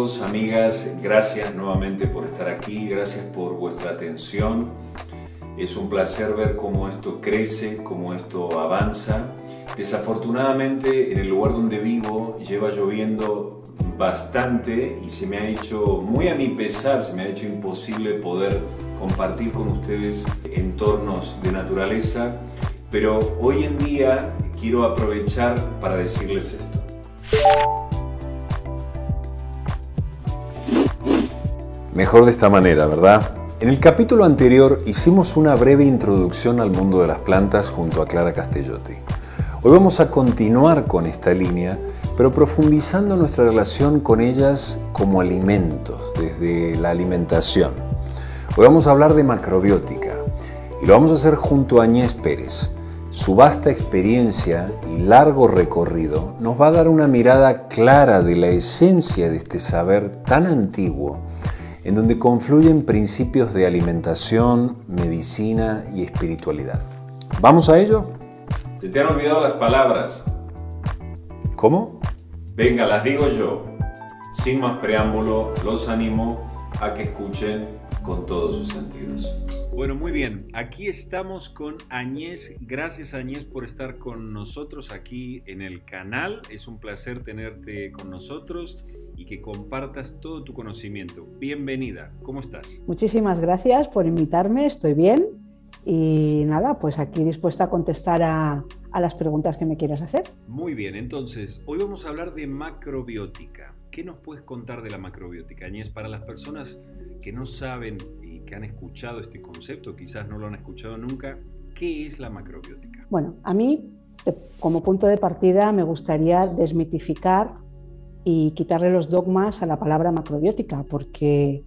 amigos, amigas, gracias nuevamente por estar aquí, gracias por vuestra atención. Es un placer ver cómo esto crece, cómo esto avanza. Desafortunadamente, en el lugar donde vivo lleva lloviendo bastante y se me ha hecho, muy a mi pesar, se me ha hecho imposible poder compartir con ustedes entornos de naturaleza, pero hoy en día quiero aprovechar para decirles esto. Mejor de esta manera, ¿verdad? En el capítulo anterior hicimos una breve introducción al mundo de las plantas junto a Clara Castellotti. Hoy vamos a continuar con esta línea, pero profundizando nuestra relación con ellas como alimentos, desde la alimentación. Hoy vamos a hablar de macrobiótica y lo vamos a hacer junto a Agnès Pérez. Su vasta experiencia y largo recorrido nos va a dar una mirada clara de la esencia de este saber tan antiguo, en donde confluyen principios de alimentación, medicina y espiritualidad. ¿Vamos a ello? ¿Se te han olvidado las palabras? ¿Cómo? Venga, las digo yo. Sin más preámbulo, los animo a que escuchen con todos sus sentidos. Bueno, muy bien. Aquí estamos con Agnès. Gracias, Agnès, por estar con nosotros aquí en el canal. Es un placer tenerte con nosotros y que compartas todo tu conocimiento. Bienvenida. ¿Cómo estás? Muchísimas gracias por invitarme. Estoy bien. Y nada, pues aquí dispuesta a contestar a las preguntas que me quieras hacer. Muy bien. Entonces, hoy vamos a hablar de macrobiótica. ¿Qué nos puedes contar de la macrobiótica, Agnès? Para las personas que no saben y que han escuchado este concepto, quizás no lo han escuchado nunca, ¿qué es la macrobiótica? Bueno, a mí, como punto de partida, me gustaría desmitificar y quitarle los dogmas a la palabra macrobiótica, porque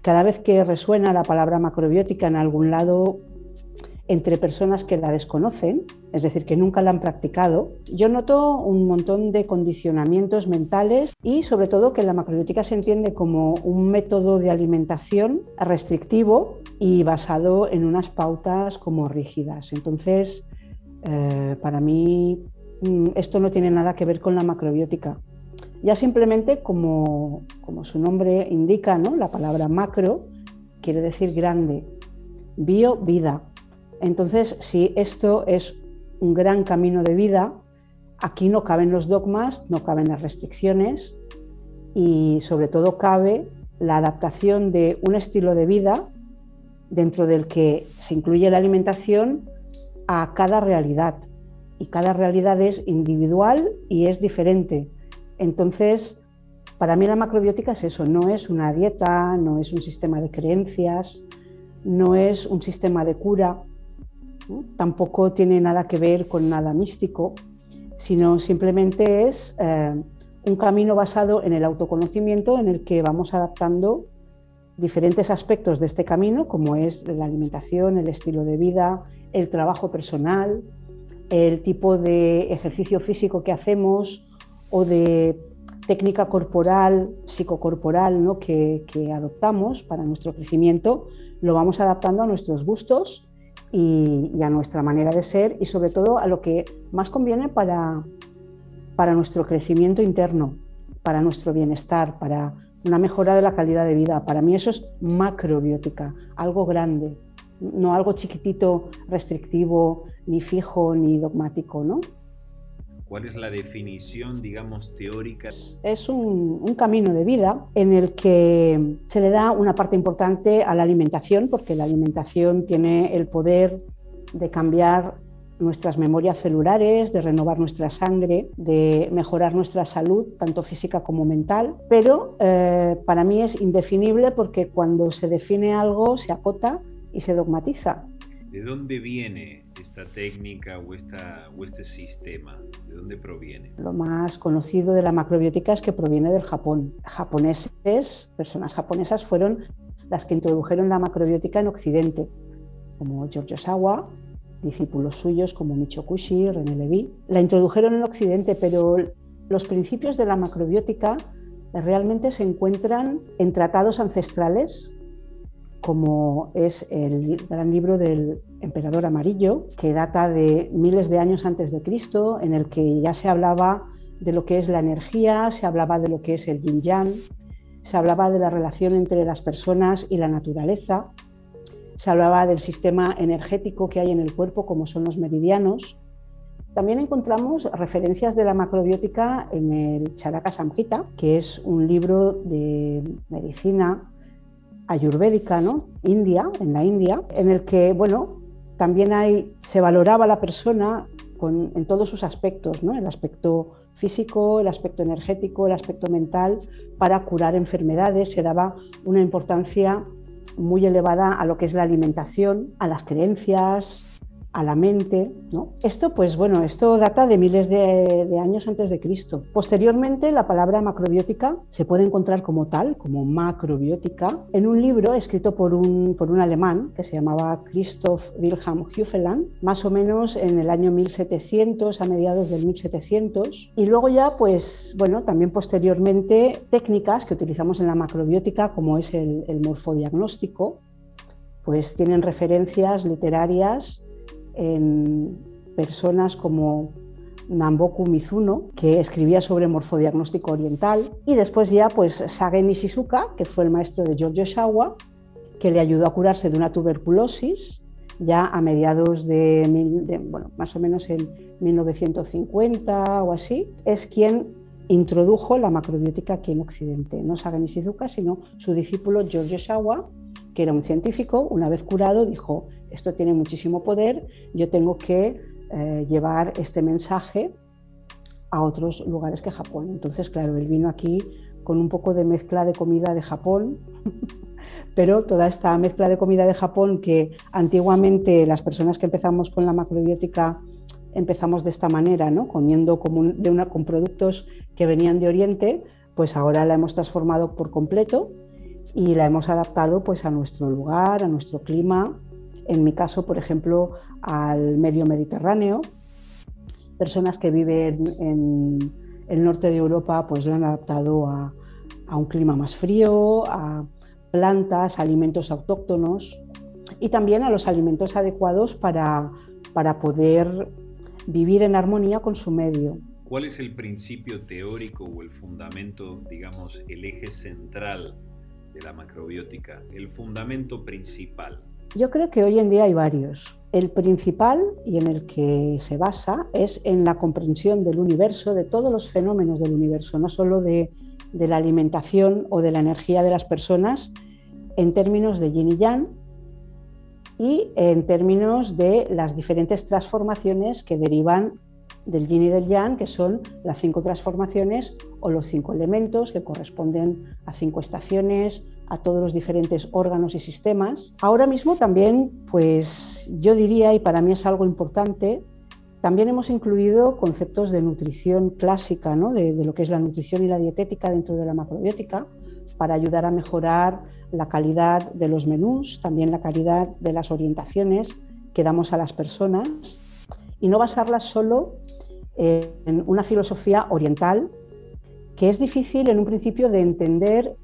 cada vez que resuena la palabra macrobiótica en algún lado, entre personas que la desconocen, es decir, que nunca la han practicado, yo noto un montón de condicionamientos mentales y sobre todo que la macrobiótica se entiende como un método de alimentación restrictivo y basado en unas pautas como rígidas. Entonces, para mí esto no tiene nada que ver con la macrobiótica. Ya simplemente como su nombre indica, ¿no? La palabra macro quiere decir grande, bio, vida. Entonces, si esto es un gran camino de vida, aquí no caben los dogmas, no caben las restricciones y sobre todo cabe la adaptación de un estilo de vida dentro del que se incluye la alimentación a cada realidad. Y cada realidad es individual y es diferente. Entonces, para mí la macrobiótica es eso, no es una dieta, no es un sistema de creencias, no es un sistema de cura, ¿no? Tampoco tiene nada que ver con nada místico, sino simplemente es un camino basado en el autoconocimiento en el que vamos adaptando diferentes aspectos de este camino, como es la alimentación, el estilo de vida, el trabajo personal, el tipo de ejercicio físico que hacemos o de técnica corporal, psicocorporal, ¿no? que adoptamos para nuestro crecimiento, lo vamos adaptando a nuestros gustos y a nuestra manera de ser y sobre todo a lo que más conviene para nuestro crecimiento interno, para nuestro bienestar, para una mejora de la calidad de vida. Para mí eso es macrobiótica, algo grande, no algo chiquitito, restrictivo, ni fijo, ni dogmático, ¿no? ¿Cuál es la definición, digamos, teórica? Es un camino de vida en el que se le da una parte importante a la alimentación, porque la alimentación tiene el poder de cambiar nuestras memorias celulares, de renovar nuestra sangre, de mejorar nuestra salud, tanto física como mental, pero para mí es indefinible porque cuando se define algo se acota y se dogmatiza. ¿De dónde viene esta técnica o este sistema? ¿De dónde proviene? Lo más conocido de la macrobiótica es que proviene del Japón. Personas japonesas fueron las que introdujeron la macrobiótica en Occidente, como George Ohsawa, discípulos suyos como Michio Kushi, René Lévy. La introdujeron en Occidente, pero los principios de la macrobiótica realmente se encuentran en tratados ancestrales, como es el gran libro del Emperador Amarillo, que data de miles de años antes de Cristo, en el que ya se hablaba de lo que es la energía, se hablaba de lo que es el yin-yang, se hablaba de la relación entre las personas y la naturaleza, se hablaba del sistema energético que hay en el cuerpo, como son los meridianos. También encontramos referencias de la macrobiótica en el Charaka Samhita, que es un libro de medicina ayurvédica, ¿no? En la India, en el que, bueno, también se valoraba a la persona en todos sus aspectos, ¿no? El aspecto físico, el aspecto energético, el aspecto mental, para curar enfermedades. Se daba una importancia muy elevada a lo que es la alimentación, a las creencias, a la mente, ¿no? Esto, pues bueno, esto data de miles de años antes de Cristo. Posteriormente, la palabra macrobiótica se puede encontrar como tal, como macrobiótica, en un libro escrito por un alemán que se llamaba Christoph Wilhelm Hufeland, más o menos en el año 1700, a mediados del 1700. Y luego ya, pues bueno, también posteriormente técnicas que utilizamos en la macrobiótica, como es el morfodiagnóstico, pues tienen referencias literarias en personas como Namboku Mizuno, que escribía sobre morfodiagnóstico oriental, y después ya pues Sage Nishizuka, que fue el maestro de George Showa, que le ayudó a curarse de una tuberculosis ya a mediados bueno, más o menos en 1950 o así. Es quien introdujo la macrobiótica aquí en Occidente, no Sage Nishizuka, sino su discípulo George Showa, que era un científico. Una vez curado dijo: esto tiene muchísimo poder, yo tengo que llevar este mensaje a otros lugares que Japón. Entonces, claro, él vino aquí con un poco de mezcla de comida de Japón, pero toda esta mezcla de comida de Japón que antiguamente las personas que empezamos con la macrobiótica empezamos de esta manera, ¿no? Comiendo con productos que venían de Oriente, pues ahora la hemos transformado por completo y la hemos adaptado pues a nuestro lugar, a nuestro clima. En mi caso, por ejemplo, al medio mediterráneo. Personas que viven en el norte de Europa pues lo han adaptado a un clima más frío, a plantas, alimentos autóctonos y también a los alimentos adecuados para poder vivir en armonía con su medio. ¿Cuál es el principio teórico o el fundamento, digamos, el eje central de la macrobiótica, el fundamento principal? Yo creo que hoy en día hay varios. El principal y en el que se basa es en la comprensión del universo, de todos los fenómenos del universo, no solo de la alimentación o de la energía de las personas, en términos de yin y yang y en términos de las diferentes transformaciones que derivan del yin y del yang, que son las 5 transformaciones o los 5 elementos que corresponden a 5 estaciones, a todos los diferentes órganos y sistemas. Ahora mismo también, pues yo diría, y para mí es algo importante, también hemos incluido conceptos de nutrición clásica, ¿no? de lo que es la nutrición y la dietética dentro de la macrobiótica, para ayudar a mejorar la calidad de los menús, también la calidad de las orientaciones que damos a las personas, y no basarlas solo en una filosofía oriental, que es difícil en un principio de entender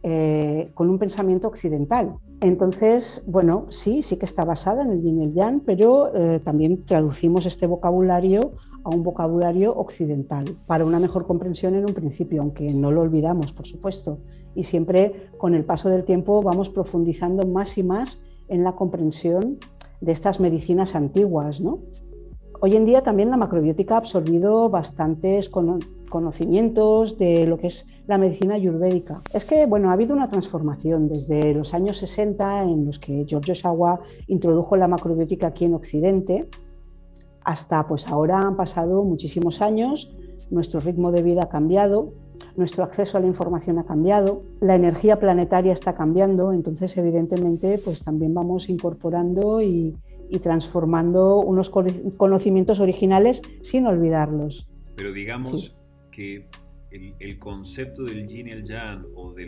con un pensamiento occidental. Entonces, bueno, sí que está basada en el yin y el yang, pero también traducimos este vocabulario a un vocabulario occidental para una mejor comprensión en un principio, aunque no lo olvidamos, por supuesto. Y siempre con el paso del tiempo vamos profundizando más y más en la comprensión de estas medicinas antiguas, ¿no? Hoy en día también la macrobiótica ha absorbido bastantes conocimientos de lo que es la medicina ayurvédica. Es que, bueno, ha habido una transformación desde los años 60 en los que George Showa introdujo la macrobiótica aquí en Occidente, hasta pues ahora han pasado muchísimos años, nuestro ritmo de vida ha cambiado, nuestro acceso a la información ha cambiado, la energía planetaria está cambiando, entonces evidentemente pues también vamos incorporando y transformando unos conocimientos originales sin olvidarlos. Pero digamos que el concepto del yin y el yang o de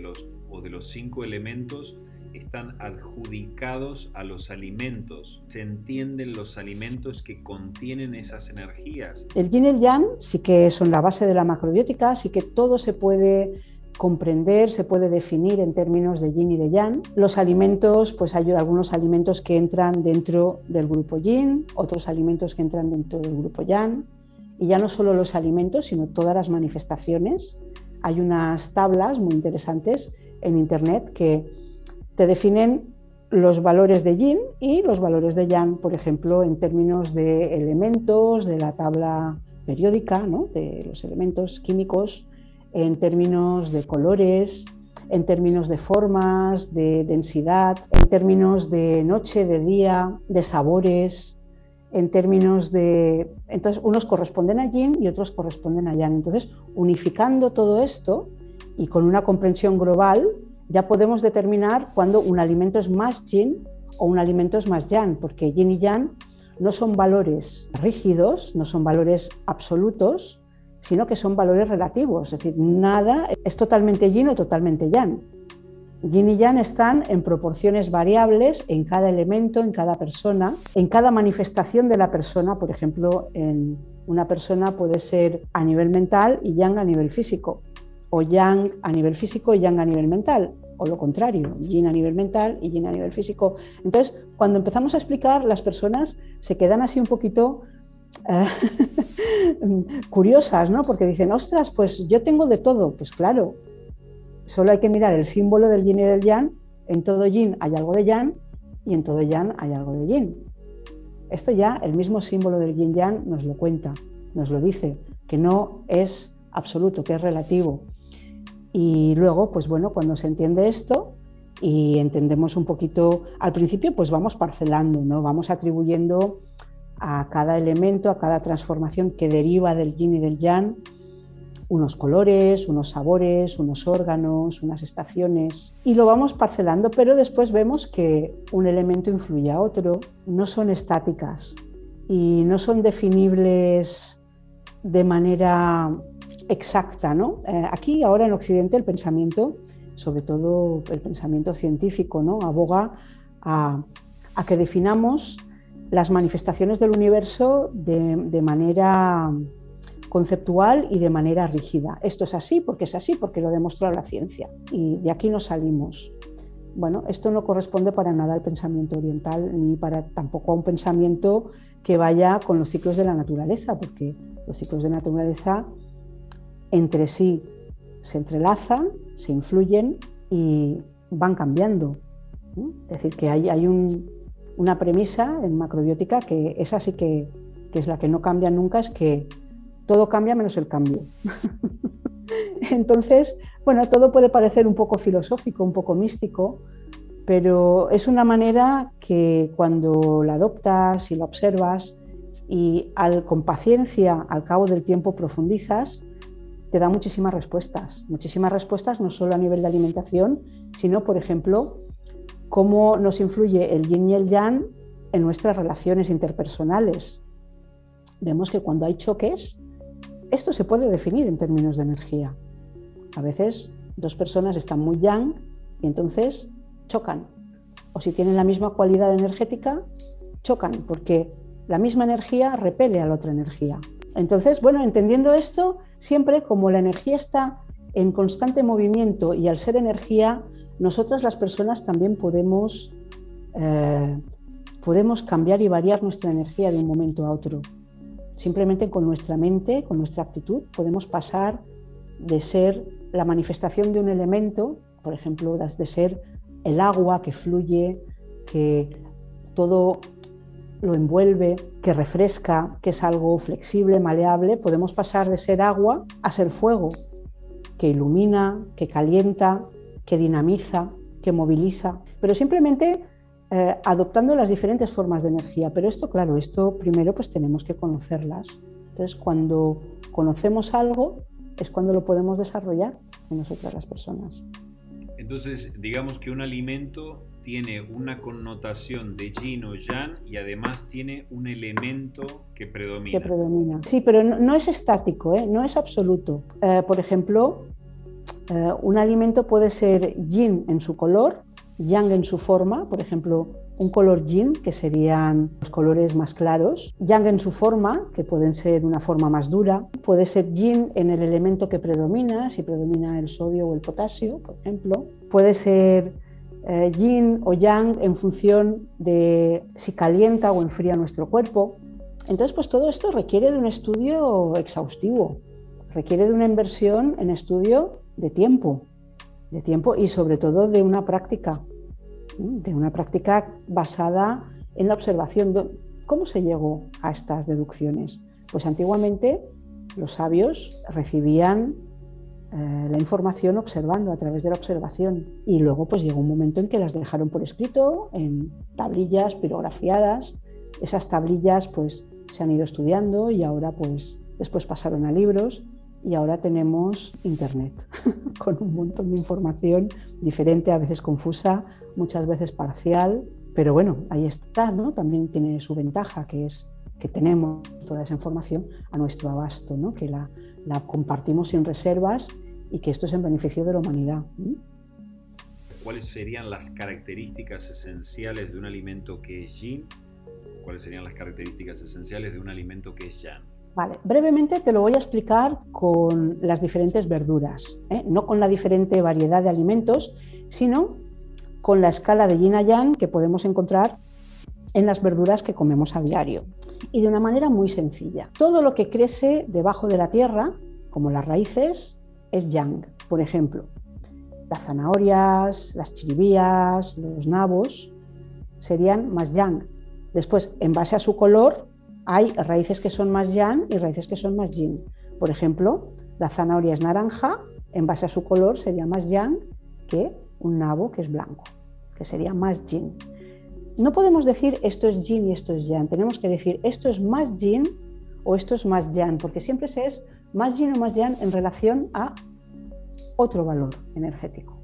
los 5 elementos están adjudicados a los alimentos. ¿Se entienden los alimentos que contienen esas energías? El yin y el yang sí que son la base de la macrobiótica, sí que todo se puede comprender, se puede definir en términos de yin y de yang. Los alimentos, pues hay algunos alimentos que entran dentro del grupo yin, otros alimentos que entran dentro del grupo yang, y ya no solo los alimentos, sino todas las manifestaciones Hay unas tablas muy interesantes en internet que te definen los valores de yin y los valores de yang, por ejemplo, en términos de elementos, de la tabla periódica, ¿no?, de los elementos químicos, en términos de colores, en términos de formas, de densidad, en términos de noche, de día, de sabores, en términos de... Entonces, unos corresponden a yin y otros corresponden a yang. Entonces, unificando todo esto y con una comprensión global, ya podemos determinar cuándo un alimento es más yin o un alimento es más yang, porque yin y yang no son valores rígidos, no son valores absolutos, sino que son valores relativos, es decir, nada es totalmente yin o totalmente yang. Yin y yang están en proporciones variables en cada elemento, en cada persona, en cada manifestación de la persona. Por ejemplo, en una persona puede ser a nivel mental y yang a nivel físico, o yang a nivel físico y yang a nivel mental, o lo contrario, yin a nivel mental y yin a nivel físico. Entonces, cuando empezamos a explicar, las personas se quedan así un poquito curiosas, ¿no? Porque dicen, ostras, pues yo tengo de todo. Pues claro, solo hay que mirar el símbolo del yin y del yang. En todo yin hay algo de yang y en todo yang hay algo de yin. Esto ya, el mismo símbolo del yin yang nos lo cuenta, nos lo dice, que no es absoluto, que es relativo. Y luego, pues bueno, cuando se entiende esto y entendemos un poquito, al principio pues vamos parcelando, ¿no? Vamos atribuyendo a cada elemento, a cada transformación que deriva del yin y del yang, unos colores, unos sabores, unos órganos, unas estaciones, y lo vamos parcelando, pero después vemos que un elemento influye a otro, no son estáticas y no son definibles de manera exacta, ¿no? Aquí ahora en Occidente el pensamiento, sobre todo el pensamiento científico, ¿no?, aboga a que definamos las manifestaciones del universo de manera conceptual y de manera rígida. Esto es así porque lo ha demostrado la ciencia y de aquí nos salimos. Bueno, esto no corresponde para nada al pensamiento oriental ni tampoco a un pensamiento que vaya con los ciclos de la naturaleza, porque los ciclos de la naturaleza entre sí se entrelazan, se influyen y van cambiando. Es decir, que hay una premisa en macrobiótica que esa sí que es la que no cambia nunca, es que todo cambia menos el cambio. Entonces, bueno, todo puede parecer un poco filosófico, un poco místico, pero es una manera que cuando la adoptas y la observas y con paciencia al cabo del tiempo profundizas, te da muchísimas respuestas no solo a nivel de alimentación, sino, por ejemplo, cómo nos influye el yin y el yang en nuestras relaciones interpersonales. Vemos que cuando hay choques, esto se puede definir en términos de energía. A veces dos personas están muy yang y entonces chocan. O si tienen la misma cualidad energética, chocan, porque la misma energía repele a la otra energía. Entonces, bueno, entendiendo esto, siempre como la energía está en constante movimiento y al ser energía, nosotras las personas también podemos cambiar y variar nuestra energía de un momento a otro. Simplemente con nuestra mente, con nuestra actitud, podemos pasar de ser la manifestación de un elemento, por ejemplo, de ser el agua que fluye, que todo lo envuelve, que refresca, que es algo flexible, maleable. Podemos pasar de ser agua a ser fuego, que ilumina, que calienta, que dinamiza, que moviliza, pero simplemente adoptando las diferentes formas de energía. Pero esto, claro, esto primero pues tenemos que conocerlas. Entonces, cuando conocemos algo es cuando lo podemos desarrollar en nosotras las personas. Entonces, digamos que un alimento tiene una connotación de yin o yang y además tiene un elemento que predomina. Que predomina. Sí, pero no es estático, no es absoluto. Por ejemplo, un alimento puede ser yin en su color, yang en su forma, por ejemplo, un color yin, que serían los colores más claros, yang en su forma, que pueden ser una forma más dura, puede ser yin en el elemento que predomina, si predomina el sodio o el potasio, por ejemplo, puede ser yin o yang en función de si calienta o enfría nuestro cuerpo. Entonces, pues todo esto requiere de un estudio exhaustivo requiere de una inversión en estudio de tiempo y sobre todo de una práctica basada en la observación. ¿Cómo se llegó a estas deducciones? Pues antiguamente los sabios recibían la información observando, a través de la observación, y luego pues llegó un momento en que las dejaron por escrito en tablillas pirografiadas. Esas tablillas pues se han ido estudiando y ahora pues después pasaron a libros y ahora tenemos internet con un montón de información diferente, a veces confusa, muchas veces parcial, pero bueno, ahí está, ¿no? También tiene su ventaja, que es que tenemos toda esa información a nuestro abasto, ¿no? Que la compartimos sin reservas y que esto es en beneficio de la humanidad. ¿Cuáles serían las características esenciales de un alimento que es yin? ¿Cuáles serían las características esenciales de un alimento que es yang? Vale, brevemente te lo voy a explicar con las diferentes verduras, no con la diferente variedad de alimentos, sino con la escala de yin a yang que podemos encontrar en las verduras que comemos a diario. Y de una manera muy sencilla. Todo lo que crece debajo de la tierra, como las raíces, es yang. Por ejemplo, las zanahorias, las chiribías, los nabos serían más yang. Después, en base a su color, hay raíces que son más yang y raíces que son más yin. Por ejemplo, la zanahoria es naranja, en base a su color sería más yang que un nabo que es blanco, que sería más yin. No podemos decir esto es yin y esto es yang, tenemos que decir esto es más yin o esto es más yang, porque siempre se es más yin o más yang en relación a otro valor energético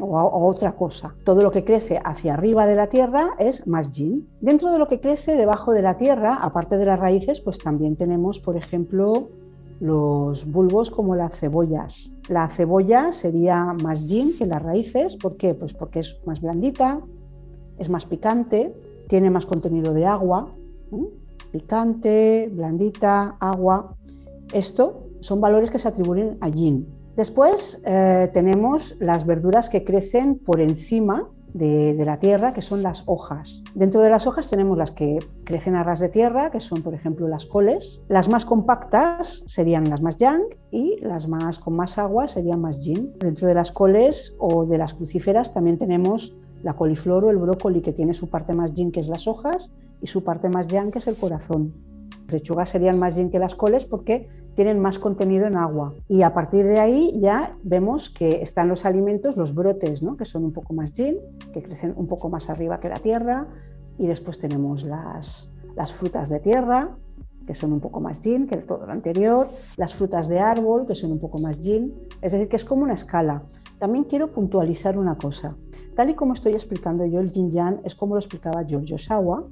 o a otra cosa. Todo lo que crece hacia arriba de la tierra es más yin. Dentro de lo que crece debajo de la tierra, aparte de las raíces, pues también tenemos, por ejemplo, los bulbos como las cebollas. La cebolla sería más yin que las raíces. ¿Por qué? Pues porque es más blandita, es más picante, tiene más contenido de agua, picante, blandita, agua. Esto son valores que se atribuyen a yin. Después tenemos las verduras que crecen por encima de la tierra, que son las hojas. Dentro de las hojas tenemos las que crecen a ras de tierra, que son, por ejemplo, las coles. Las más compactas serían las más yang y las más con más agua serían más yin. Dentro de las coles o de las crucíferas también tenemos la coliflor o el brócoli, que tiene su parte más yin, que es las hojas, y su parte más yang, que es el corazón. Las lechugas serían más yin que las coles porque tienen más contenido en agua. Y a partir de ahí ya vemos que están los alimentos, los brotes, ¿no? Que son un poco más yin, que crecen un poco más arriba que la tierra. Y después tenemos las frutas de tierra, que son un poco más yin que todo lo anterior. Las frutas de árbol, que son un poco más yin. Es decir, que es como una escala. También quiero puntualizar una cosa. Tal y como estoy explicando yo el yin-yang, es como lo explicaba Giorgio Shawa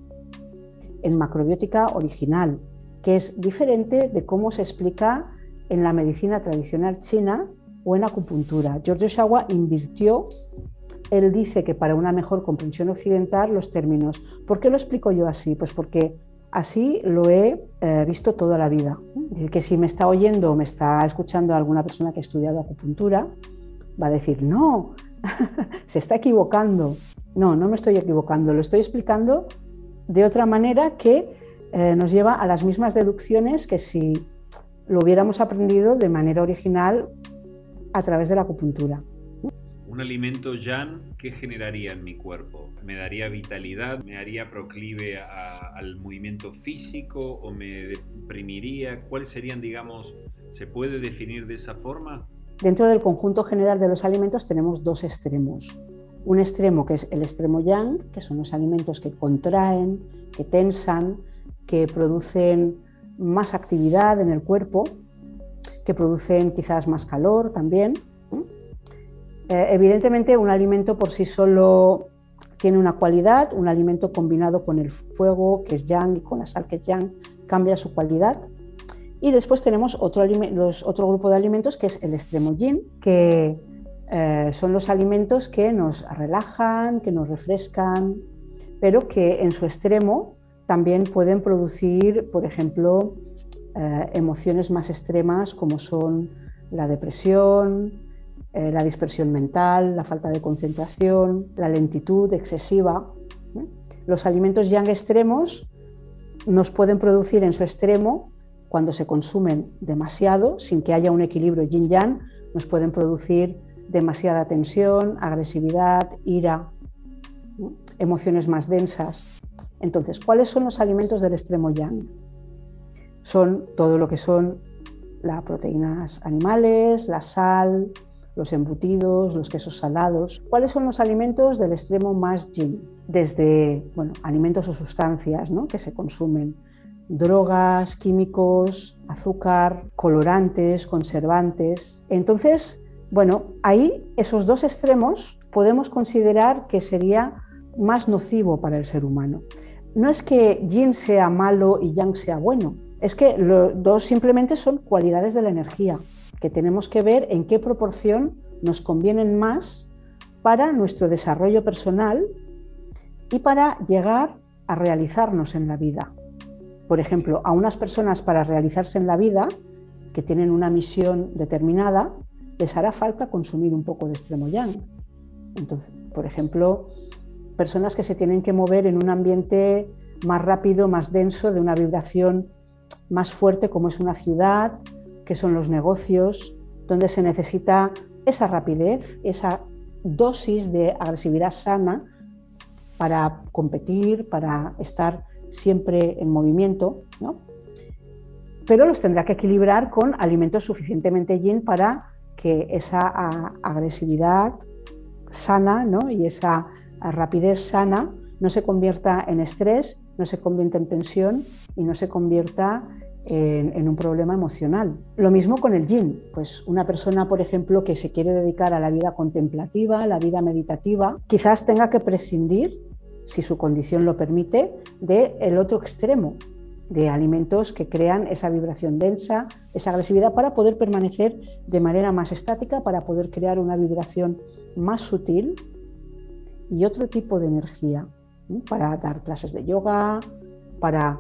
en Macrobiótica Original, que es diferente de cómo se explica en la medicina tradicional china o en acupuntura. Giorgio Shawa invirtió, él dice que para una mejor comprensión occidental, los términos. ¿Por qué lo explico yo así? Pues porque así lo he visto toda la vida. Es decir, que si me está oyendo o me está escuchando alguna persona que ha estudiado acupuntura, va a decir, no, se está equivocando. No, no me estoy equivocando, lo estoy explicando de otra manera que nos lleva a las mismas deducciones que si lo hubiéramos aprendido de manera original a través de la acupuntura. Un alimento yang, ¿qué generaría en mi cuerpo? ¿Me daría vitalidad? ¿Me haría proclive al movimiento físico o me deprimiría? ¿Cuáles serían, digamos, se puede definir de esa forma? Dentro del conjunto general de los alimentos tenemos dos extremos. Un extremo que es el extremo yang, que son los alimentos que contraen, que tensan, que producen más actividad en el cuerpo, que producen quizás más calor también. Evidentemente, un alimento por sí solo tiene una cualidad, un alimento combinado con el fuego, que es yang, y con la sal, que es yang, cambia su cualidad. Y después tenemos otro grupo de alimentos que es el extremo yin, que son los alimentos que nos relajan, que nos refrescan, pero que en su extremo también pueden producir, por ejemplo, emociones más extremas como son la depresión, la dispersión mental, la falta de concentración, la lentitud excesiva. Los alimentos yang extremos nos pueden producir en su extremo cuando se consumen demasiado, sin que haya un equilibrio yin-yang, nos pueden producir demasiada tensión, agresividad, ira, ¿no? Emociones más densas. Entonces, ¿cuáles son los alimentos del extremo yang? Son todo lo que son las proteínas animales, la sal, los embutidos, los quesos salados. ¿Cuáles son los alimentos del extremo más yin? Desde alimentos o sustancias, ¿no?, que se consumen, drogas, químicos, azúcar, colorantes, conservantes. Entonces, ahí esos dos extremos podemos considerar que sería más nocivo para el ser humano. No es que yin sea malo y yang sea bueno, es que los dos simplemente son cualidades de la energía, que tenemos que ver en qué proporción nos convienen más para nuestro desarrollo personal y para llegar a realizarnos en la vida. Por ejemplo, a unas personas para realizarse en la vida, que tienen una misión determinada, les hará falta consumir un poco de extremo yang. Entonces, por ejemplo, personas que se tienen que mover en un ambiente más rápido, más denso, de una vibración más fuerte, como es una ciudad, que son los negocios, donde se necesita esa rapidez, esa dosis de agresividad sana para competir, para estar siempre en movimiento, ¿no? Pero los tendrá que equilibrar con alimentos suficientemente yin para que esa agresividad sana, ¿no?, y esa rapidez sana no se convierta en estrés, no se convierta en tensión y no se convierta en un problema emocional. Lo mismo con el yin, pues una persona, por ejemplo, que se quiere dedicar a la vida contemplativa, a la vida meditativa, quizás tenga que prescindir, si su condición lo permite, del otro extremo, de alimentos que crean esa vibración densa, esa agresividad, para poder permanecer de manera más estática, para poder crear una vibración más sutil y otro tipo de energía, ¿no?, para dar clases de yoga, para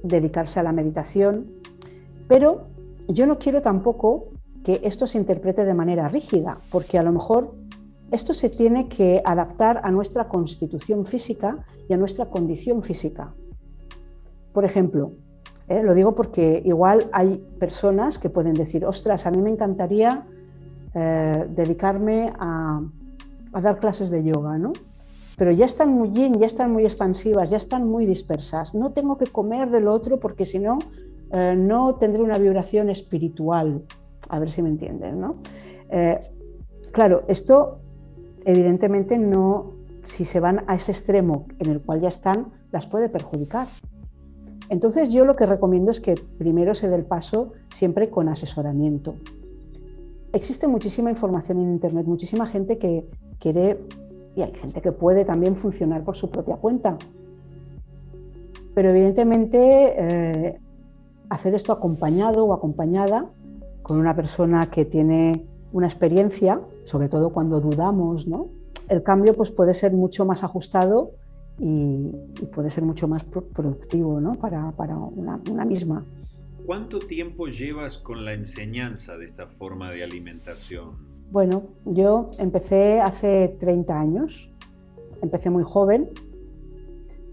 dedicarse a la meditación. Pero yo no quiero tampoco que esto se interprete de manera rígida, porque a lo mejor esto se tiene que adaptar a nuestra constitución física y a nuestra condición física. Por ejemplo, lo digo porque igual hay personas que pueden decir: ostras, a mí me encantaría dedicarme a dar clases de yoga, ¿no?, pero ya están muy yin, ya están muy expansivas, ya están muy dispersas. No tengo que comer de lo otro porque si no, no tendré una vibración espiritual. A ver si me entienden, ¿no? Claro, esto evidentemente no, si se van a ese extremo en el cual ya están, las puede perjudicar. Entonces yo lo que recomiendo es que primero se dé el paso siempre con asesoramiento. Existe muchísima información en internet, muchísima gente que quiere, y hay gente que puede también funcionar por su propia cuenta. Pero evidentemente hacer esto acompañado o acompañada con una persona que tiene una experiencia, sobre todo cuando dudamos, ¿no?, el cambio pues puede ser mucho más ajustado y puede ser mucho más productivo, ¿no?, para una misma. ¿Cuánto tiempo llevas con la enseñanza de esta forma de alimentación? Bueno, yo empecé hace 30 años, empecé muy joven,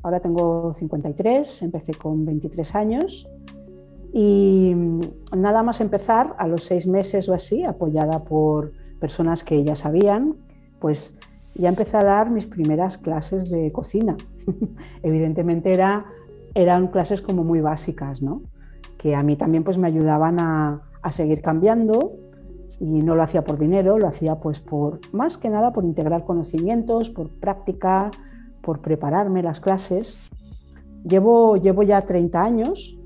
ahora tengo 53, empecé con 23 años y nada más empezar, a los 6 meses o así, apoyada por personas que ya sabían, pues ya empecé a dar mis primeras clases de cocina. Evidentemente eran clases como muy básicas, ¿no?, que a mí también pues me ayudaban a seguir cambiando. Y no lo hacía por dinero, lo hacía pues más que nada por integrar conocimientos, por práctica, por prepararme las clases. Llevo ya 30 años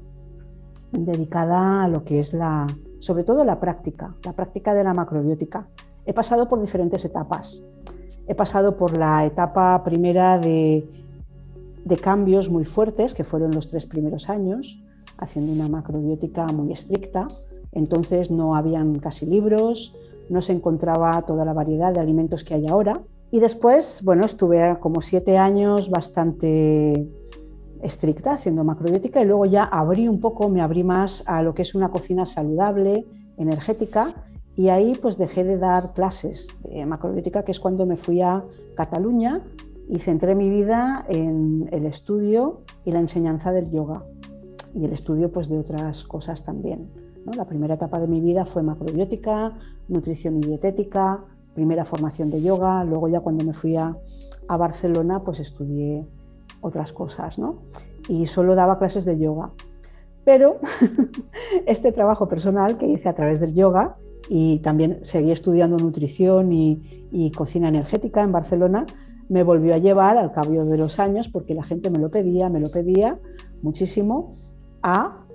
dedicada a lo que es sobre todo la práctica de la macrobiótica. He pasado por diferentes etapas. He pasado por la etapa primera de cambios muy fuertes, que fueron los 3 primeros años, haciendo una macrobiótica muy estricta. Entonces no habían casi libros, no se encontraba toda la variedad de alimentos que hay ahora. Y después, estuve como 7 años bastante estricta haciendo macrobiótica y luego ya me abrí más a lo que es una cocina saludable, energética, y ahí pues dejé de dar clases de macrobiótica, que es cuando me fui a Cataluña y centré mi vida en el estudio y la enseñanza del yoga. y el estudio pues, de otras cosas también, ¿no? La primera etapa de mi vida fue macrobiótica, nutrición y dietética, primera formación de yoga, luego ya cuando me fui a Barcelona pues estudié otras cosas, ¿no? Y solo daba clases de yoga. Pero este trabajo personal que hice a través del yoga, y también seguí estudiando nutrición y cocina energética en Barcelona, me volvió a llevar al cabo de los años, porque la gente me lo pedía muchísimo, a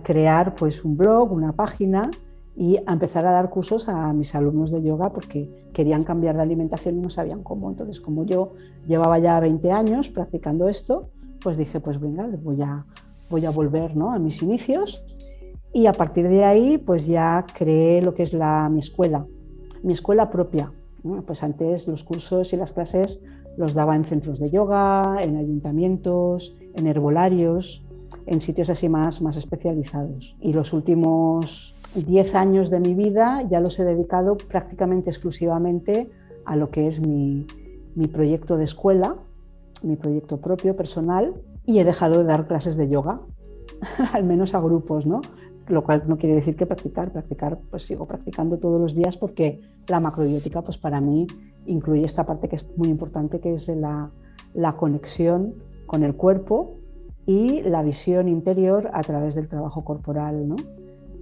crear pues un blog, una página, y a empezar a dar cursos a mis alumnos de yoga porque querían cambiar de alimentación y no sabían cómo. Entonces, como yo llevaba ya 20 años practicando esto, pues dije, pues venga, voy a volver, ¿no?, a mis inicios, y a partir de ahí pues ya creé lo que es mi escuela propia. Pues antes los cursos y las clases los daba en centros de yoga, en ayuntamientos, en herbolarios, en sitios así más especializados. Y los últimos 10 años de mi vida ya los he dedicado prácticamente exclusivamente a lo que es mi proyecto de escuela, mi proyecto propio, personal, y he dejado de dar clases de yoga, al menos a grupos, ¿no? Lo cual no quiere decir que practicar, pues sigo practicando todos los días, porque la macrobiótica pues para mí incluye esta parte que es muy importante, que es la conexión con el cuerpo y la visión interior a través del trabajo corporal, ¿no?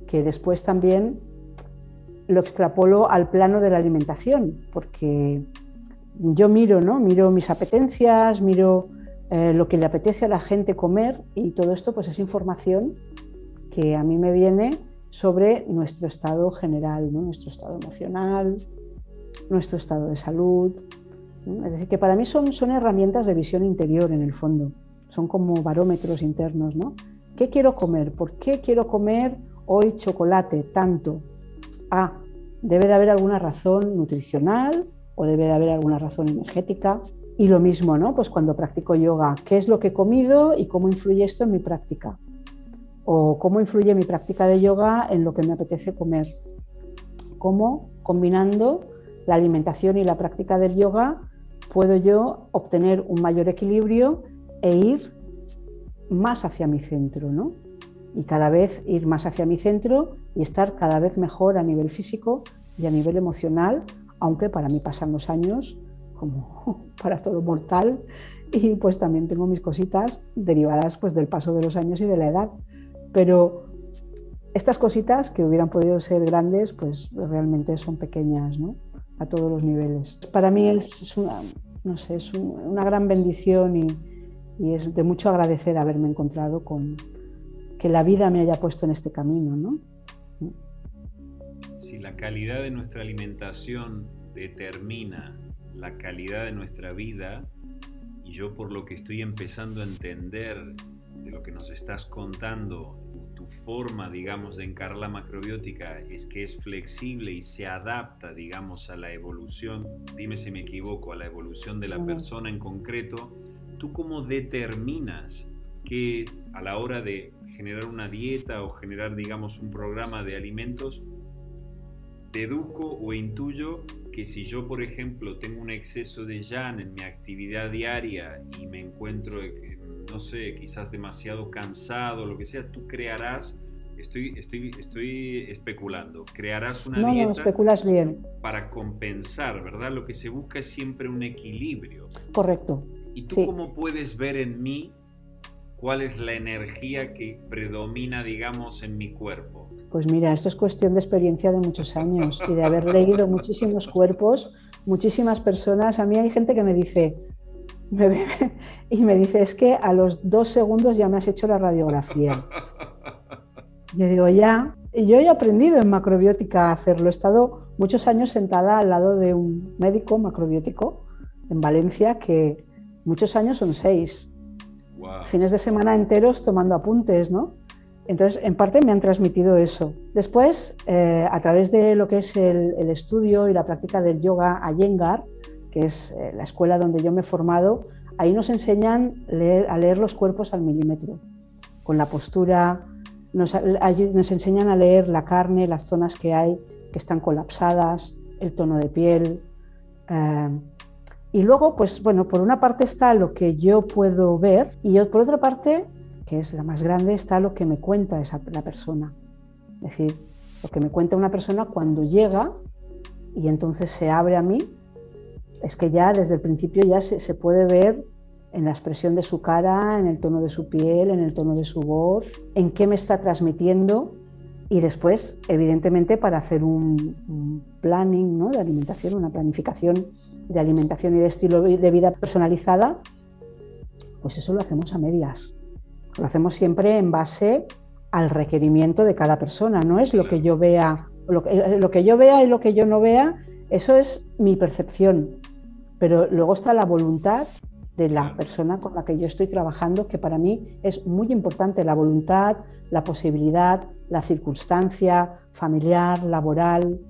Que después también lo extrapolo al plano de la alimentación, porque yo miro mis apetencias, miro lo que le apetece a la gente comer, y todo esto pues es información que a mí me viene sobre nuestro estado general, ¿no? Nuestro estado emocional, nuestro estado de salud, ¿no? Es decir, que para mí son herramientas de visión interior en el fondo, son como barómetros internos, ¿no? ¿Qué quiero comer? ¿Por qué quiero comer hoy chocolate tanto? Debe de haber alguna razón nutricional o debe de haber alguna razón energética. Y lo mismo, ¿no? Pues cuando practico yoga, ¿qué es lo que he comido y cómo influye esto en mi práctica? O cómo influye mi práctica de yoga en lo que me apetece comer. Cómo, combinando la alimentación y la práctica del yoga, puedo yo obtener un mayor equilibrio e ir más hacia mi centro, ¿no? Y cada vez ir más hacia mi centro y estar cada vez mejor a nivel físico y a nivel emocional, aunque para mí pasan los años, como para todo mortal, y pues también tengo mis cositas derivadas pues del paso de los años y de la edad. Pero estas cositas que hubieran podido ser grandes, pues realmente son pequeñas, ¿no? A todos los niveles. Para mí es una gran bendición y es de mucho agradecer haberme encontrado con que la vida me haya puesto en este camino, ¿no? Si la calidad de nuestra alimentación determina la calidad de nuestra vida, y yo por lo que estoy empezando a entender de lo que nos estás contando, tu forma, digamos, de encarar la macrobiótica es que es flexible y se adapta, digamos, a la evolución, dime si me equivoco, a la evolución de la persona en concreto. ¿Tú cómo determinas que a la hora de generar una dieta o generar, digamos, un programa de alimentos, deduzco o intuyo que si yo, por ejemplo, tengo un exceso de yang en mi actividad diaria y me encuentro, no sé, quizás demasiado cansado, lo que sea, tú crearás, estoy especulando, crearás una dieta, no especulas bien, para compensar, ¿verdad? Lo que se busca es siempre un equilibrio. Correcto. ¿Y tú cómo puedes ver en mí cuál es la energía que predomina, digamos, en mi cuerpo? Pues mira, esto es cuestión de experiencia de muchos años y de haber leído muchísimos cuerpos, muchísimas personas. A mí hay gente que me dice, es que a los 2 segundos ya me has hecho la radiografía. Yo digo, ya. Y yo he aprendido en macrobiótica a hacerlo. He estado muchos años sentada al lado de un médico macrobiótico en Valencia, que muchos años son 6. Wow. Fines de semana enteros tomando apuntes, ¿no? Entonces, en parte me han transmitido eso. Después, a través de lo que es el estudio y la práctica del yoga Iyengar, que es la escuela donde yo me he formado, ahí nos enseñan a leer los cuerpos al milímetro, con la postura, nos enseñan a leer la carne, las zonas que hay que están colapsadas, el tono de piel. Y luego, pues bueno, por una parte está lo que yo puedo ver y por otra parte que es la más grande, está lo que me cuenta la persona. Es decir, lo que me cuenta una persona cuando llega y entonces se abre a mí, es que ya desde el principio ya se puede ver en la expresión de su cara, en el tono de su piel, en el tono de su voz, en qué me está transmitiendo. Y después, evidentemente, para hacer un planning, ¿no?, de alimentación, una planificación de alimentación y de estilo de vida personalizada, pues eso lo hacemos a medias. Lo hacemos siempre en base al requerimiento de cada persona. No es lo que yo vea, lo que yo vea y lo que yo no vea, eso es mi percepción. Pero luego está la voluntad de la persona con la que yo estoy trabajando, que para mí es muy importante, la voluntad, la posibilidad, la circunstancia familiar, laboral,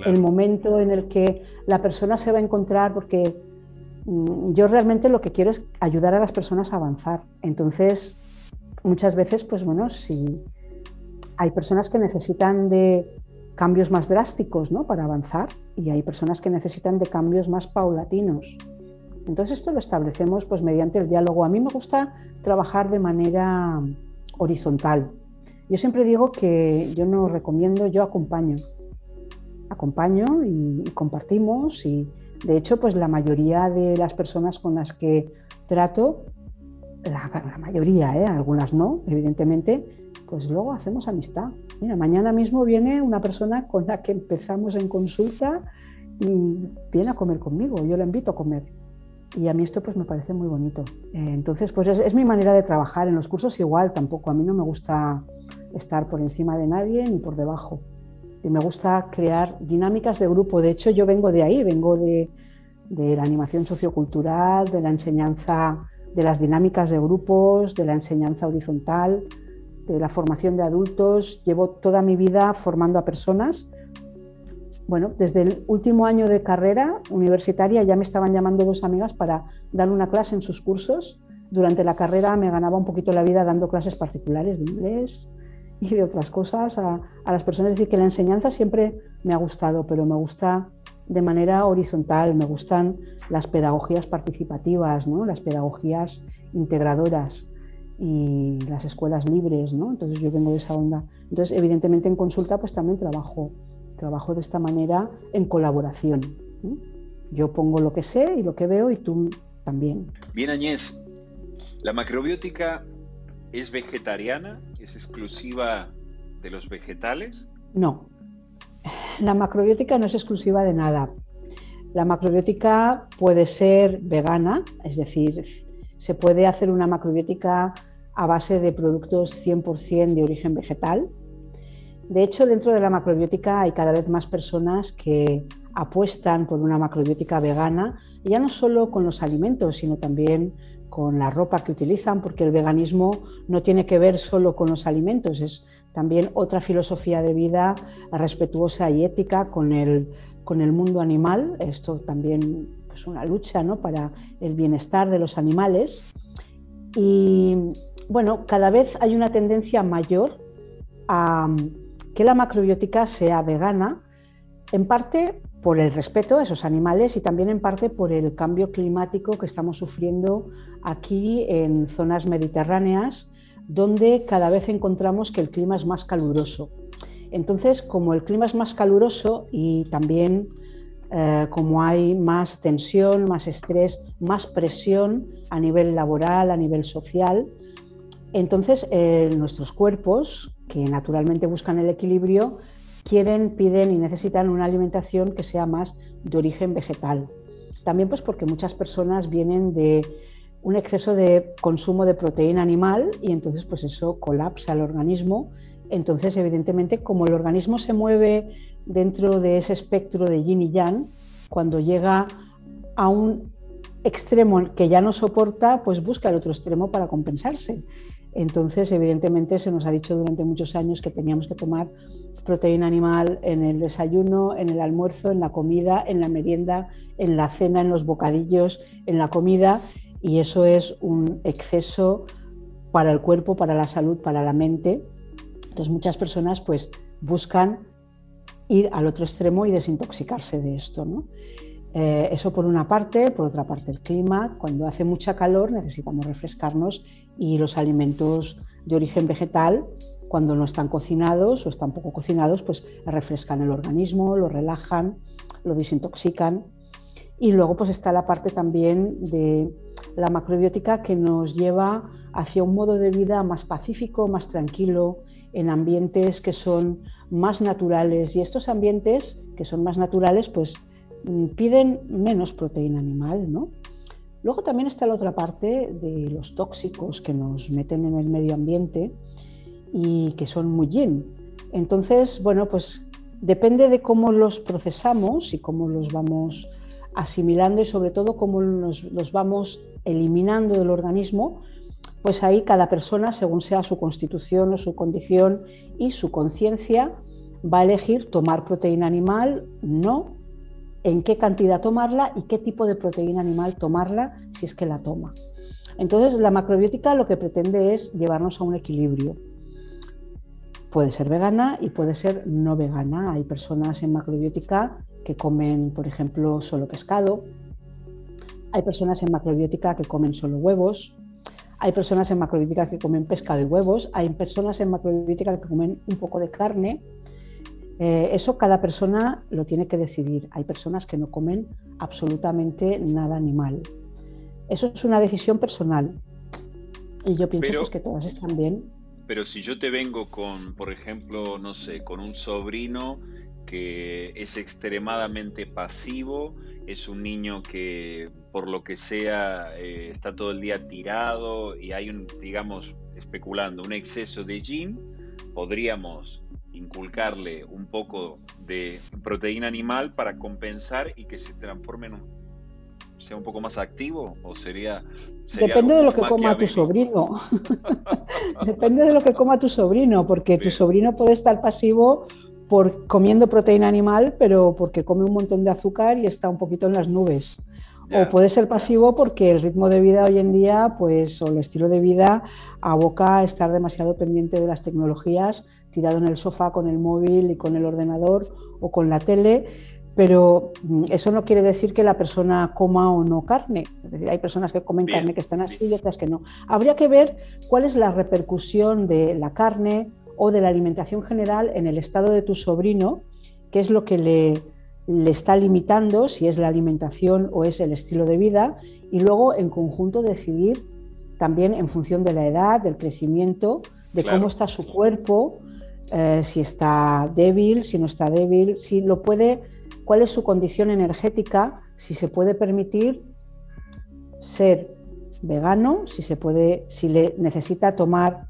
el momento en el que la persona se va a encontrar, porque yo realmente lo que quiero es ayudar a las personas a avanzar. Entonces, muchas veces, pues bueno, si hay personas que necesitan de cambios más drásticos, ¿no?, para avanzar, y hay personas que necesitan de cambios más paulatinos. Entonces esto lo establecemos pues mediante el diálogo. A mí me gusta trabajar de manera horizontal. Yo siempre digo que yo no recomiendo, yo acompaño y compartimos, y de hecho pues la mayoría de las personas con las que trato, la mayoría, algunas no, evidentemente, pues luego hacemos amistad. Mira, mañana mismo viene una persona con la que empezamos en consulta y viene a comer conmigo, yo la invito a comer. Y a mí esto pues me parece muy bonito. Entonces pues es mi manera de trabajar. En los cursos igual, tampoco, a mí no me gusta estar por encima de nadie ni por debajo. Y me gusta crear dinámicas de grupo. De hecho yo vengo de ahí, vengo de la animación sociocultural, de la enseñanza, de las dinámicas de grupos, de la enseñanza horizontal, de la formación de adultos. Llevo toda mi vida formando a personas. Bueno, desde el último año de carrera universitaria ya me estaban llamando dos amigas para dar una clase en sus cursos. Durante la carrera me ganaba un poquito la vida dando clases particulares de inglés y de otras cosas a las personas. Es decir, que la enseñanza siempre me ha gustado, pero me gusta de manera horizontal. Me gustan las pedagogías participativas, ¿no?, las pedagogías integradoras y las escuelas libres, ¿no? Entonces yo vengo de esa onda. Entonces, evidentemente en consulta pues también trabajo de esta manera en colaboración. Yo pongo lo que sé y lo que veo y tú también. Bien, Agnès, ¿la macrobiótica es vegetariana? ¿Es exclusiva de los vegetales? No, la macrobiótica no es exclusiva de nada. La macrobiótica puede ser vegana, es decir, se puede hacer una macrobiótica a base de productos 100% de origen vegetal. De hecho, dentro de la macrobiótica hay cada vez más personas que apuestan por una macrobiótica vegana, ya no solo con los alimentos, sino también con la ropa que utilizan, porque el veganismo no tiene que ver solo con los alimentos, es también otra filosofía de vida respetuosa y ética con el mundo animal. Esto también es una lucha, ¿no?, para el bienestar de los animales. Y bueno, cada vez hay una tendencia mayor a que la macrobiótica sea vegana, en parte por el respeto a esos animales y también en parte por el cambio climático que estamos sufriendo aquí en zonas mediterráneas, donde cada vez encontramos que el clima es más caluroso. Entonces, como el clima es más caluroso y también como hay más tensión, más estrés, más presión a nivel laboral, a nivel social, entonces nuestros cuerpos, que naturalmente buscan el equilibrio, quieren, piden y necesitan una alimentación que sea más de origen vegetal. También pues porque muchas personas vienen de un exceso de consumo de proteína animal y entonces pues eso colapsa el organismo. Entonces, evidentemente, como el organismo se mueve dentro de ese espectro de yin y yang, cuando llega a un extremo que ya no soporta, pues busca el otro extremo para compensarse. Entonces, evidentemente, se nos ha dicho durante muchos años que teníamos que tomar proteína animal en el desayuno, en el almuerzo, en la comida, en la merienda, en la cena, en los bocadillos, en la comida, y eso es un exceso para el cuerpo, para la salud, para la mente. Entonces, muchas personas pues buscan ir al otro extremo y desintoxicarse de esto, ¿no? Eso por una parte. Por otra parte, el clima. Cuando hace mucha calor necesitamos refrescarnos Y los alimentos de origen vegetal, cuando no están cocinados o están poco cocinados, pues refrescan el organismo, lo relajan, lo desintoxican. Y luego pues está la parte también de la macrobiótica que nos lleva hacia un modo de vida más pacífico, más tranquilo, en ambientes que son más naturales. Y estos ambientes que son más naturales pues piden menos proteína animal, ¿no? Luego también está la otra parte de los tóxicos que nos meten en el medio ambiente y que son muy yin. Entonces, bueno, pues depende de cómo los procesamos y cómo los vamos asimilando y sobre todo cómo los vamos eliminando del organismo, pues ahí cada persona, según sea su constitución o su condición y su conciencia, va a elegir tomar proteína animal, no, en qué cantidad tomarla y qué tipo de proteína animal tomarla si es que la toma. Entonces, la macrobiótica lo que pretende es llevarnos a un equilibrio. Puede ser vegana y puede ser no vegana. Hay personas en macrobiótica que comen, por ejemplo, solo pescado. Hay personas en macrobiótica que comen solo huevos. Hay personas en macrobiótica que comen pescado y huevos. Hay personas en macrobiótica que comen un poco de carne. Eso cada persona lo tiene que decidir. Hay personas que no comen absolutamente nada animal. Eso es una decisión personal. Y yo pienso pues, que todas están bien. Pero si yo te vengo con, por ejemplo, no sé, con un sobrino que es extremadamente pasivo, es un niño que por lo que sea está todo el día tirado y hay un, digamos, especulando, un exceso de yin, podríamos inculcarle un poco de proteína animal para compensar y que se transforme en sea un poco más activo, o sería depende de lo que coma tu sobrino. Depende de lo que coma tu sobrino, porque tu sobrino puede estar pasivo por comiendo proteína animal, pero porque come un montón de azúcar y está un poquito en las nubes. O puede ser pasivo porque el ritmo de vida hoy en día, pues, o el estilo de vida aboca a estar demasiado pendiente de las tecnologías, tirado en el sofá con el móvil y con el ordenador o con la tele, pero eso no quiere decir que la persona coma o no carne. Es decir, hay personas que comen carne que están así y otras que no. Habría que ver cuál es la repercusión de la carne o de la alimentación general en el estado de tu sobrino, qué es lo que le está limitando, si es la alimentación o es el estilo de vida, y luego en conjunto decidir también en función de la edad, del crecimiento, de cómo está su cuerpo, si está débil, si no está débil, si lo puede, cuál es su condición energética, si se puede permitir ser vegano, si le necesita tomar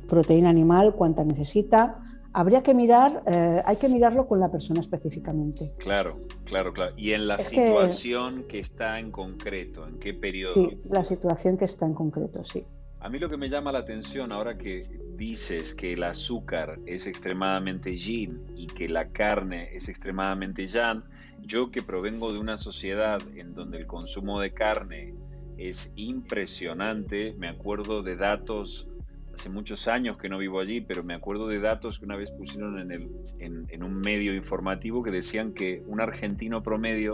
proteína animal, cuánta necesita. Habría que mirar, hay que mirarlo con la persona específicamente. Claro. Y en la situación que está en concreto, ¿en qué periodo? Sí, la situación que está en concreto, sí. A mí lo que me llama la atención ahora que dices que el azúcar es extremadamente yin y que la carne es extremadamente yang, yo que provengo de una sociedad en donde el consumo de carne es impresionante, me acuerdo de datos, hace muchos años que no vivo allí, pero me acuerdo de datos que una vez pusieron en un medio informativo que decían que un argentino promedio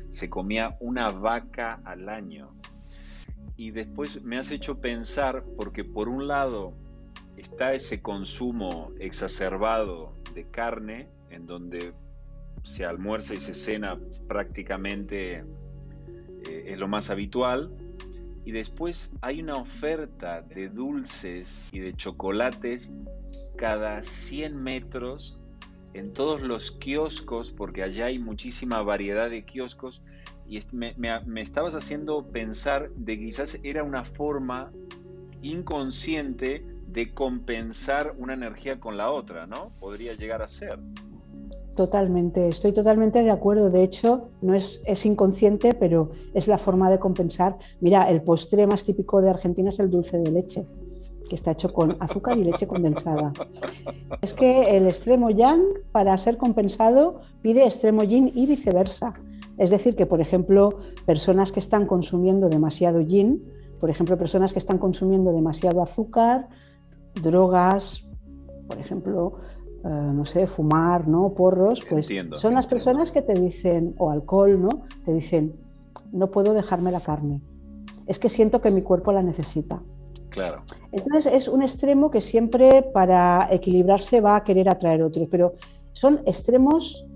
se comía una vaca al año. Y después me has hecho pensar, porque por un lado está ese consumo exacerbado de carne, en donde se almuerza y se cena prácticamente es lo más habitual, y después hay una oferta de dulces y de chocolates cada 100 metros en todos los kioscos, porque allá hay muchísima variedad de kioscos, y me estabas haciendo pensar de que quizás era una forma inconsciente de compensar una energía con la otra, ¿no? Podría llegar a ser. Totalmente, estoy totalmente de acuerdo. De hecho, no es inconsciente, pero es la forma de compensar. Mira, el postre más típico de Argentina es el dulce de leche, que está hecho con azúcar y leche condensada. Es que el extremo yang, para ser compensado, pide extremo yin y viceversa. Es decir, que, por ejemplo, personas que están consumiendo demasiado yin, por ejemplo, personas que están consumiendo demasiado azúcar, drogas, por ejemplo, no sé, fumar, ¿no? Porros, pues son las personas que te dicen, o alcohol, ¿no? Te dicen, no puedo dejarme la carne, es que siento que mi cuerpo la necesita. Claro. Entonces es un extremo que siempre para equilibrarse va a querer atraer otro, pero son extremos,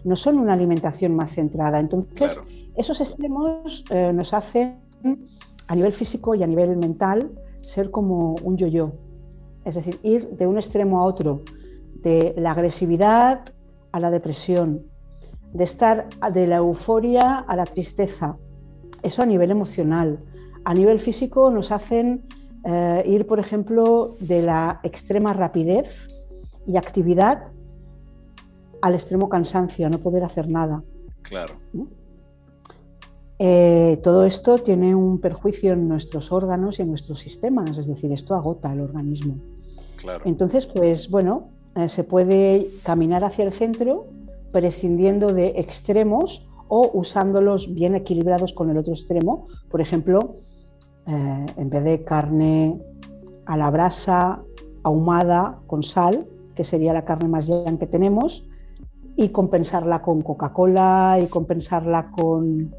no son una alimentación más centrada. Entonces, esos extremos nos hacen, a nivel físico y a nivel mental, ser como un yo-yo. Es decir, ir de un extremo a otro, de la agresividad a la depresión, de estar de la euforia a la tristeza. Eso a nivel emocional. A nivel físico nos hacen ir, por ejemplo, de la extrema rapidez y actividad al extremo cansancio, a no poder hacer nada. Claro. ¿No? Todo esto tiene un perjuicio en nuestros órganos y en nuestros sistemas, es decir, esto agota el organismo. Claro. Entonces, pues bueno, se puede caminar hacia el centro prescindiendo de extremos o usándolos bien equilibrados con el otro extremo. Por ejemplo, en vez de carne a la brasa, ahumada, con sal, que sería la carne más llana que tenemos, y compensarla con Coca-Cola y compensarla con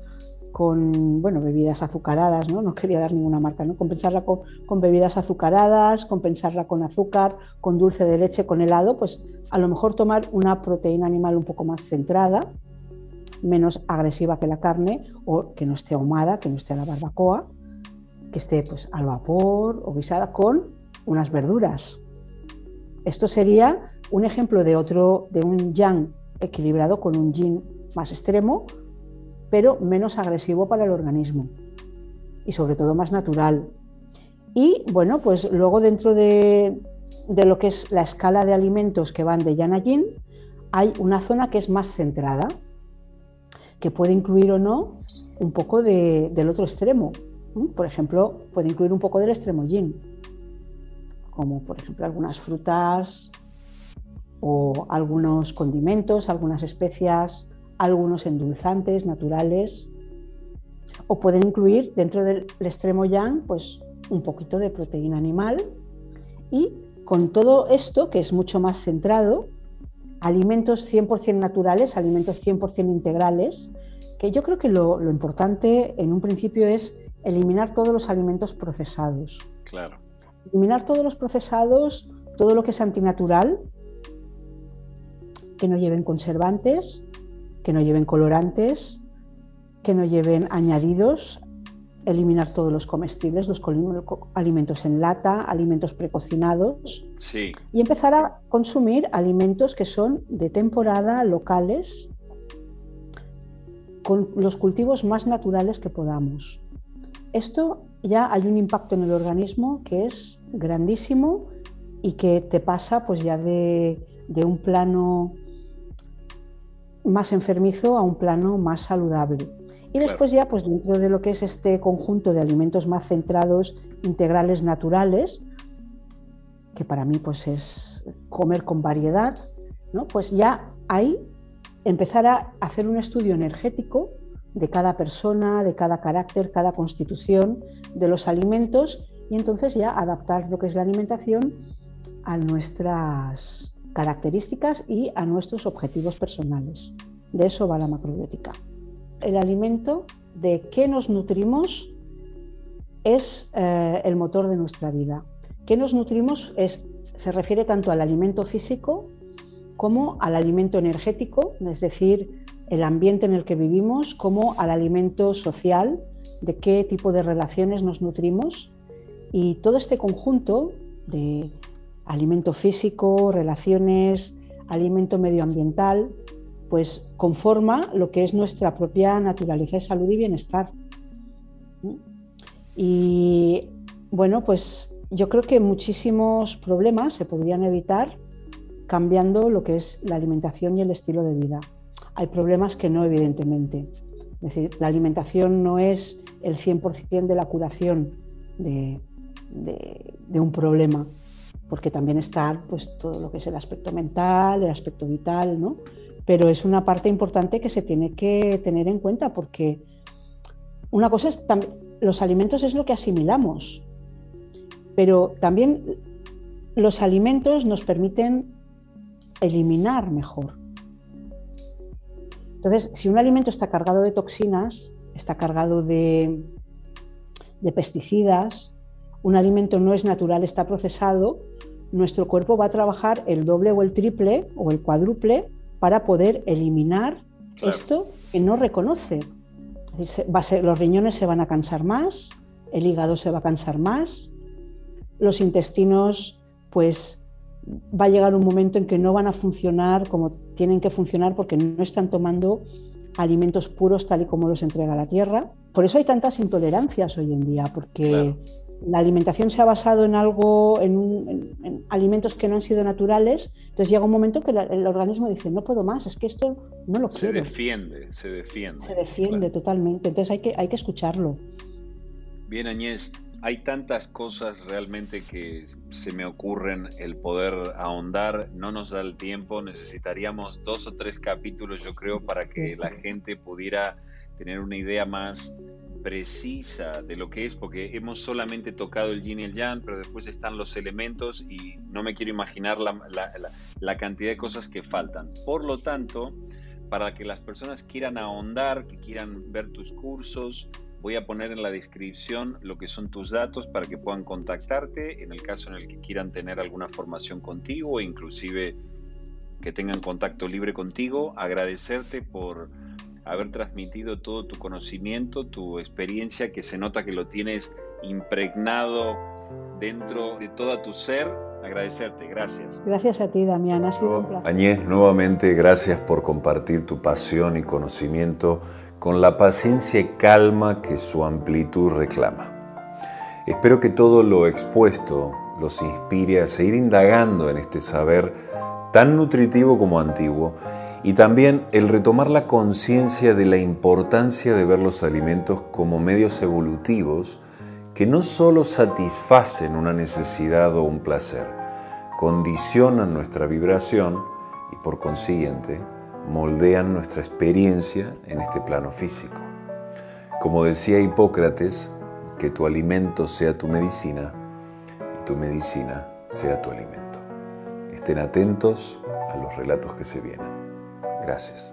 bueno, bebidas azucaradas, ¿no? No quería dar ninguna marca, ¿no? Compensarla con bebidas azucaradas, compensarla con azúcar, con dulce de leche, con helado, pues a lo mejor tomar una proteína animal un poco más centrada, menos agresiva que la carne, o que no esté ahumada, que no esté a la barbacoa, que esté pues al vapor o guisada con unas verduras. Esto sería un ejemplo de un yang equilibrado con un yin más extremo, pero menos agresivo para el organismo y sobre todo más natural. Y bueno, pues luego dentro de lo que es la escala de alimentos que van de yang a yin, hay una zona que es más centrada, que puede incluir o no un poco del otro extremo. Por ejemplo, puede incluir un poco del extremo yin, como por ejemplo algunas frutas o algunos condimentos, algunas especias, algunos endulzantes naturales, o pueden incluir dentro del extremo yang pues un poquito de proteína animal, y con todo esto, que es mucho más centrado, alimentos 100% naturales, alimentos 100% integrales, que yo creo que lo importante en un principio es eliminar todos los alimentos procesados. Claro. Eliminar todos los procesados, todo lo que es antinatural, que no lleven conservantes, que no lleven colorantes, que no lleven añadidos, eliminar todos los comestibles, los alimentos en lata, alimentos precocinados, sí, y empezar a consumir alimentos que son de temporada, locales, con los cultivos más naturales que podamos. Esto ya hay un impacto en el organismo que es grandísimo y que te pasa pues ya de un plano más enfermizo a un plano más saludable. Y después ya pues dentro de lo que es este conjunto de alimentos más centrados, integrales, naturales, que para mí pues es comer con variedad, ¿no? Pues ya ahí empezar a hacer un estudio energético de cada persona, de cada carácter, cada constitución, de los alimentos, y entonces ya adaptar lo que es la alimentación a nuestras características y a nuestros objetivos personales. De eso va la macrobiótica. El alimento, de qué nos nutrimos, es el motor de nuestra vida. ¿Qué nos nutrimos? Se refiere tanto al alimento físico como al alimento energético, es decir, el ambiente en el que vivimos, como al alimento social, de qué tipo de relaciones nos nutrimos. Y todo este conjunto de alimento físico, relaciones, alimento medioambiental, pues conforma lo que es nuestra propia naturaleza de salud y bienestar. Y bueno, pues yo creo que muchísimos problemas se podrían evitar cambiando lo que es la alimentación y el estilo de vida. Hay problemas que no, evidentemente. Es decir, la alimentación no es el 100% de la curación de un problema, porque también está pues, todo lo que es el aspecto mental, el aspecto vital, ¿no? Pero es una parte importante que se tiene que tener en cuenta, porque una cosa es, los alimentos es lo que asimilamos, pero también los alimentos nos permiten eliminar mejor. Entonces, si un alimento está cargado de toxinas, está cargado de de pesticidas, un alimento no es natural, está procesado, nuestro cuerpo va a trabajar el doble o el triple o el cuádruple para poder eliminar esto que no reconoce. Los riñones se van a cansar más, el hígado se va a cansar más, los intestinos, pues va a llegar un momento en que no van a funcionar como tienen que funcionar porque no están tomando alimentos puros tal y como los entrega la tierra. Por eso hay tantas intolerancias hoy en día, porque la alimentación se ha basado en algo, en alimentos que no han sido naturales. Entonces llega un momento que el organismo dice, no puedo más, es que esto no lo quiero. Se defiende. Se defiende totalmente, entonces hay que escucharlo. Bien, Agnès, hay tantas cosas realmente que se me ocurren el poder ahondar, no nos da el tiempo, necesitaríamos 2 o 3 capítulos, yo creo, para que la gente pudiera tener una idea más precisa de lo que es, porque hemos solamente tocado el yin y el yang, pero después están los elementos y no me quiero imaginar la cantidad de cosas que faltan. Por lo tanto, para que las personas quieran ahondar, que quieran ver tus cursos, voy a poner en la descripción lo que son tus datos para que puedan contactarte en el caso en el que quieran tener alguna formación contigo o inclusive que tengan contacto libre contigo. Agradecerte por haber transmitido todo tu conocimiento, tu experiencia, que se nota que lo tienes impregnado dentro de todo tu ser. Agradecerte, gracias. Gracias a ti, Damián, ha sido un placer. Agnès, nuevamente gracias por compartir tu pasión y conocimiento con la paciencia y calma que su amplitud reclama. Espero que todo lo expuesto los inspire a seguir indagando en este saber tan nutritivo como antiguo, y también el retomar la conciencia de la importancia de ver los alimentos como medios evolutivos que no solo satisfacen una necesidad o un placer, condicionan nuestra vibración y por consiguiente moldean nuestra experiencia en este plano físico. Como decía Hipócrates, que tu alimento sea tu medicina y tu medicina sea tu alimento. Estén atentos a los relatos que se vienen. Gracias.